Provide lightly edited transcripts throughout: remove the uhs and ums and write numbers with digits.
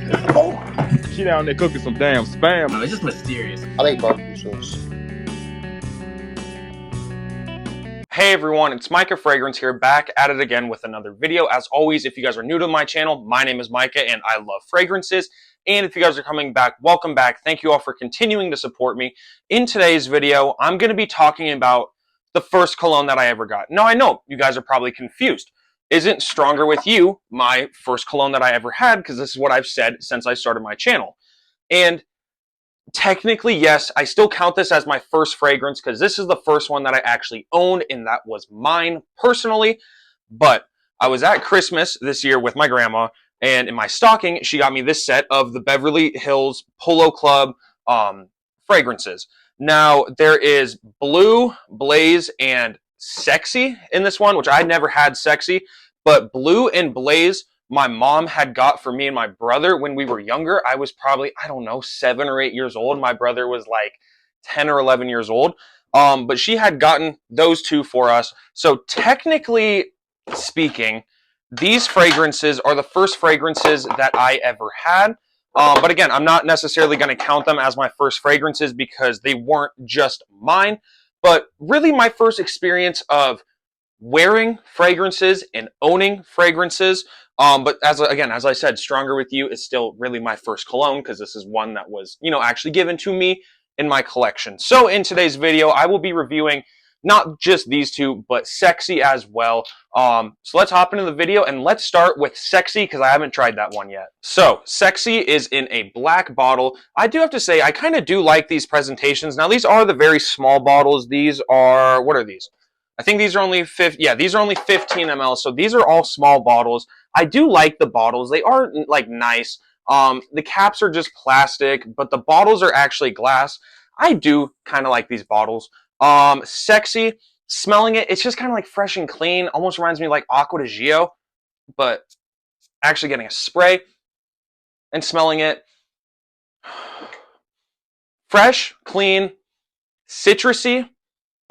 She down there cooking some damn spam. No, it's just mysterious. I like barbecue sauce. Hey everyone, it's Micah Fragrance here, back at it again with another video. As always, if you guys are new to my channel, my name is Micah and I love fragrances. And if you guys are coming back, welcome back. Thank you all for continuing to support me. In today's video, I'm going to be talking about the first cologne that I ever got. Now I know you guys are probably confused. Isn't Stronger With You my first cologne that I ever had? Because this is what I've said since I started my channel. And technically, yes, I still count this as my first fragrance because this is the first one that I actually owned and that was mine personally. But I was at Christmas this year with my grandma, and in my stocking, she got me this set of the Beverly Hills Polo Club fragrances. Now, there is Blue, Blaze, and Sexy in this one, which I never had Sexy, but Blue and Blaze my mom had got for me and my brother when we were younger. I was probably, I don't know, 7 or 8 years old. My brother was like 10 or 11 years old. But she had gotten those two for us. So technically speaking, these fragrances are the first fragrances that I ever had. But again, I'm not necessarily going to count them as my first fragrances because they weren't just mine. But really my first experience of wearing fragrances and owning fragrances. But as I said, Stronger With You is still really my first cologne because this is one that was, actually given to me in my collection. So in today's video, I will be reviewing not just these two, but Sexy as well. So let's hop into the video and let's start with Sexy because I haven't tried that one yet. So Sexy is in a black bottle. I do have to say, I kind of do like these presentations. Now these are the very small bottles. These are, what are these? I think these are only 15 ml, so these are all small bottles. I do like the bottles. They are like nice. The caps are just plastic, but the bottles are actually glass. I do kind of like these bottles. Sexy, smelling it, it's just kind of like fresh and clean. Almost reminds me of like Acqua di Gio, but actually getting a spray and smelling it. Fresh, clean, citrusy.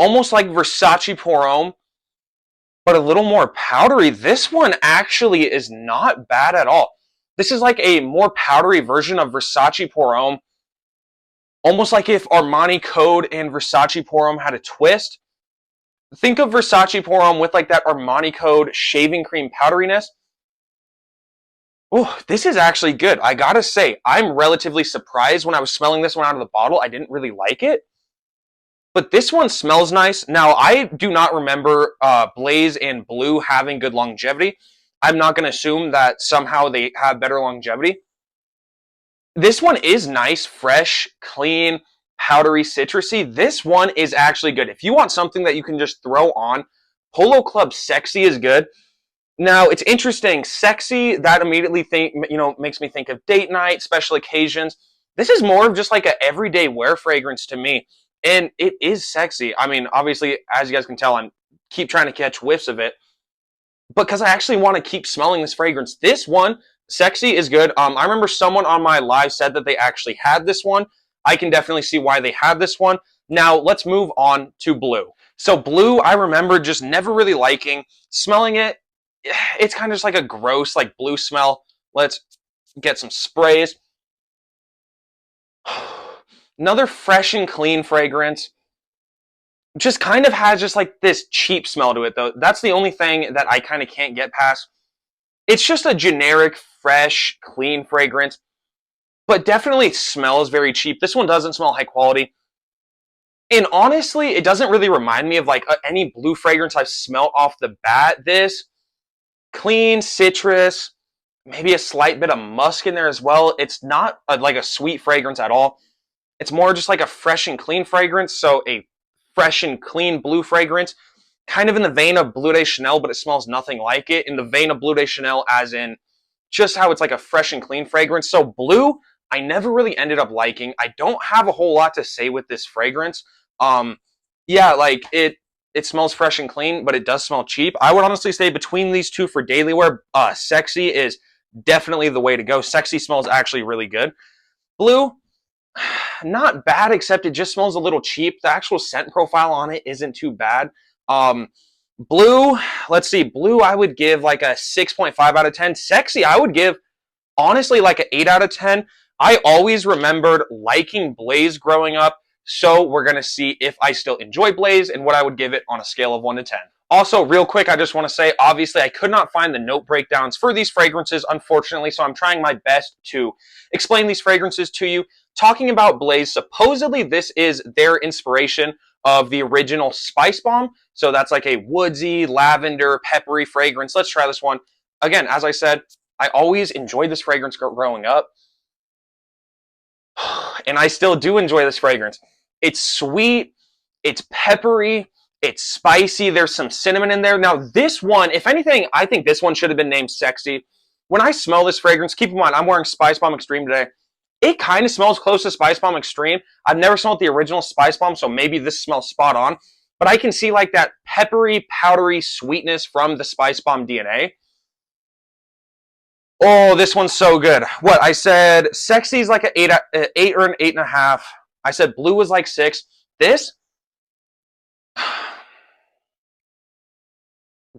Almost like Versace Pour Homme, but a little more powdery. This one actually is not bad at all. This is like a more powdery version of Versace Pour Homme. Almost like if Armani Code and Versace Pour Homme had a twist. Think of Versace Pour Homme with like that Armani Code shaving cream powderiness. Oh, this is actually good. I gotta say, I'm relatively surprised when I was smelling this one out of the bottle. I didn't really like it. But this one smells nice. Now, I do not remember Blaze and Blue having good longevity. I'm not going to assume that somehow they have better longevity. This one is nice, fresh, clean, powdery, citrusy. This one is actually good. If you want something that you can just throw on, Polo Club Sexy is good. Now, it's interesting. Sexy, that immediately makes me think of date night, special occasions. This is more of just like an everyday wear fragrance to me. And it is sexy. I mean, obviously, as you guys can tell, I'm keep trying to catch whiffs of it. But because I actually want to keep smelling this fragrance. This one, Sexy, is good. I remember someone on my live said that they actually had this one. I can definitely see why they had this one. Now, let's move on to Blue. So Blue, I remember just never really liking. Smelling it, it's kind of just like a gross, like blue smell. Let's get some sprays. Another fresh and clean fragrance. Just kind of has just like this cheap smell to it though. That's the only thing that I kind of can't get past. It's just a generic, fresh, clean fragrance. But definitely smells very cheap. This one doesn't smell high quality. And honestly, it doesn't really remind me of like any blue fragrance I've smelled off the bat. This, clean, citrus, maybe a slight bit of musk in there as well. It's not like a sweet fragrance at all. It's more just like a fresh and clean fragrance, so a fresh and clean blue fragrance, kind of in the vein of Bleu de Chanel, but it smells nothing like it. In the vein of Bleu de Chanel, as in just how it's like a fresh and clean fragrance. So Blue, I never really ended up liking. I don't have a whole lot to say with this fragrance. Yeah, like it smells fresh and clean, but it does smell cheap. I would honestly say between these two for daily wear, Sexy is definitely the way to go. Sexy smells actually really good. Blue, not bad, except it just smells a little cheap. The actual scent profile on it isn't too bad. Blue, let's see. Blue, I would give like a 6.5 out of 10. Sexy, I would give honestly like an 8 out of 10. I always remembered liking Blaze growing up, so we're going to see if I still enjoy Blaze and what I would give it on a scale of 1 to 10. Also, real quick, I just want to say, obviously, I could not find the note breakdowns for these fragrances, unfortunately, so I'm trying my best to explain these fragrances to you. Talking about Blaze, supposedly this is their inspiration of the original Spice Bomb, so that's like a woodsy, lavender, peppery fragrance. Let's try this one. Again, as I said, I always enjoyed this fragrance growing up, and I still do enjoy this fragrance. It's sweet, it's peppery, it's spicy, there's some cinnamon in there. Now this one, if anything, I think this one should have been named Sexy. When I smell this fragrance, keep in mind, I'm wearing Spice Bomb Extreme today. It kind of smells close to Spice Bomb Extreme. I've never smelled the original Spice Bomb, so maybe this smells spot on. But I can see like that peppery, powdery sweetness from the Spice Bomb DNA. Oh, this one's so good. What, I said Sexy is like an 8 or an 8.5. I said Blue was like 6. This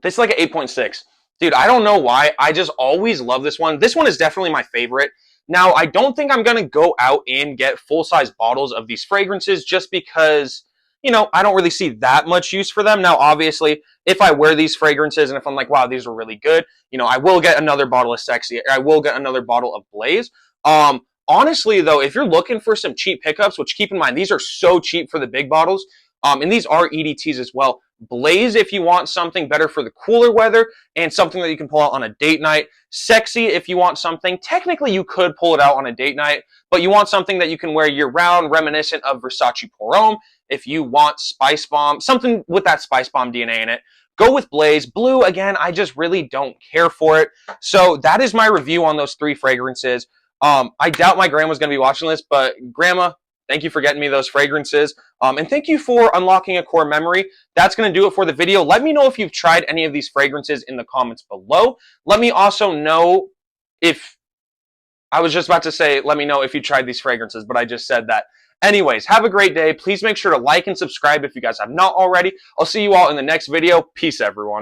is like an 8.6. Dude, I don't know why. I just always love this one. This one is definitely my favorite. Now, I don't think I'm going to go out and get full-size bottles of these fragrances just because, you know, I don't really see that much use for them. Now, obviously, if I wear these fragrances and if I'm like, wow, these are really good, you know, I will get another bottle of Sexy. I will get another bottle of Blaze. Honestly, though, if you're looking for some cheap pickups, which keep in mind, these are so cheap for the big bottles, and these are EDTs as well. Blaze if you want something better for the cooler weather and something that you can pull out on a date night. Sexy if you want something. Technically, you could pull it out on a date night, but you want something that you can wear year-round, reminiscent of Versace Pour Homme. If you want Spice Bomb, something with that Spice Bomb DNA in it, go with Blaze. Blue, again, I just really don't care for it. So that is my review on those 3 fragrances. I doubt my grandma's going to be watching this, but Grandma, thank you for getting me those fragrances. And thank you for unlocking a core memory. That's going to do it for the video. Let me know if you've tried any of these fragrances in the comments below. Let me also know if, I was just about to say, let me know if you tried these fragrances, but I just said that. Anyways, have a great day. Please make sure to like and subscribe if you guys have not already. I'll see you all in the next video. Peace, everyone.